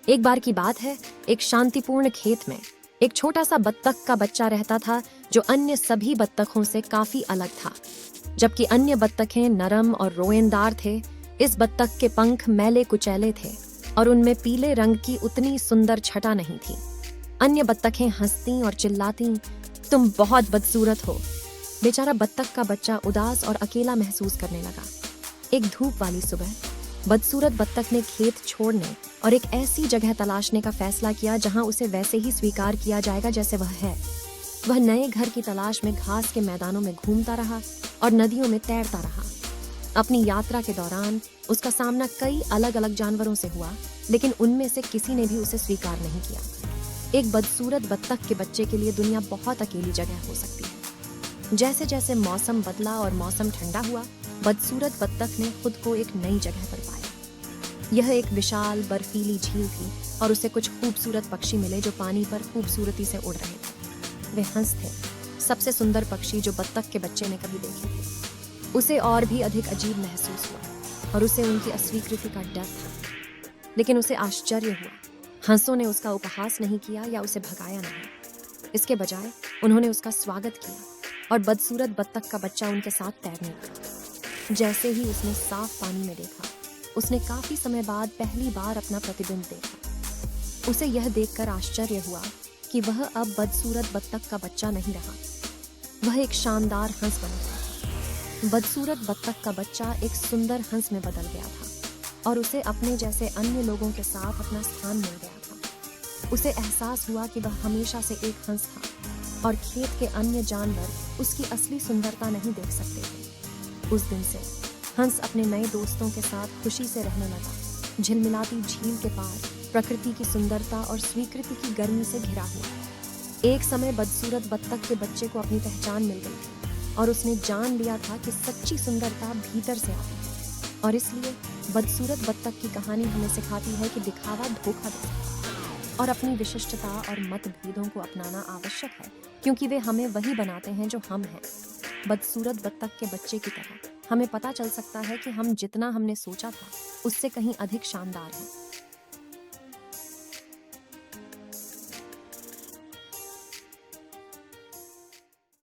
एक बार की बात है, एक शांतिपूर्ण खेत में एक छोटा सा बत्तख का बच्चा रहता था जो अन्य सभी बत्तखों से काफी अलग था। जबकि अन्य बत्तखें नरम और रोएंदार थे, इस बत्तख के पंख मैले कुचैले थे और उनमें पीले रंग की उतनी सुंदर छटा नहीं थी। अन्य बत्तखें हंसती और चिल्लाती, तुम बहुत बदसूरत हो। बेचारा बत्तख का बच्चा उदास और अकेला महसूस करने लगा। एक धूप वाली सुबह बदसूरत बत्तख ने खेत छोड़ने और एक ऐसी जगह तलाशने का फैसला किया जहां उसे वैसे ही स्वीकार किया जाएगा जैसे वह है। वह नए घर की तलाश में घास के मैदानों में घूमता रहा और नदियों में तैरता रहा। अपनी यात्रा के दौरान उसका सामना कई अलग अलग जानवरों से हुआ, लेकिन उनमें से किसी ने भी उसे स्वीकार नहीं किया। एक बदसूरत बत्तख के बच्चे के लिए दुनिया बहुत अकेली जगह हो सकती है। जैसे जैसे मौसम बदला और मौसम ठंडा हुआ, बदसूरत बत्तख ने खुद को एक नई जगह पर पाया। यह एक विशाल बर्फीली झील थी और उसे कुछ खूबसूरत पक्षी मिले जो पानी पर खूबसूरती से उड़ रहे थे। वे हंस थे, सबसे सुंदर पक्षी जो बत्तख के बच्चे ने कभी देखे थे। उसे और भी अधिक अजीब महसूस हुआ और उसे उनकी अस्वीकृति का डर था, लेकिन उसे आश्चर्य हुआ। हंसों ने उसका उपहास नहीं किया या उसे भगाया नहीं। इसके बजाय उन्होंने उसका स्वागत किया और बदसूरत बत्तख का बच्चा उनके साथ तैरने लगा। जैसे ही उसने साफ पानी में देखा, उसने काफी समय बाद पहली बार अपना प्रतिबिंब देखा। उसे यह देखकर आश्चर्य हुआ कि वह अब बदसूरत बत्तख का बच्चा नहीं रहा, वह एक शानदार हंस बन गया। बदसूरत बत्तख का बच्चा एक सुंदर हंस में बदल गया था और उसे अपने जैसे अन्य लोगों के साथ अपना स्थान मिल गया था। उसे एहसास हुआ कि वह हमेशा से एक हंस था और खेत के अन्य जानवर उसकी असली सुंदरता नहीं देख सकते थे। उस दिन से हंस अपने नए दोस्तों के साथ खुशी से रहने लगा, झिलमिलाती झील के पार प्रकृति की सुंदरता और स्वीकृति की गर्मी से घिरा हुआ। एक समय बदसूरत बत्तख के बच्चे को अपनी पहचान मिल गई थी और उसने जान लिया था कि सच्ची सुंदरता भीतर से आती है। और इसलिए बदसूरत बत्तख की कहानी हमें सिखाती है कि दिखावा धोखा दे सकता है और अपनी विशिष्टता और मतभेदों को अपनाना आवश्यक है, क्योंकि वे हमें वही बनाते हैं जो हम हैं। बदसूरत बत्तख के बच्चे की तरह हमें पता चल सकता है कि हम जितना हमने सोचा था उससे कहीं अधिक शानदार हैं।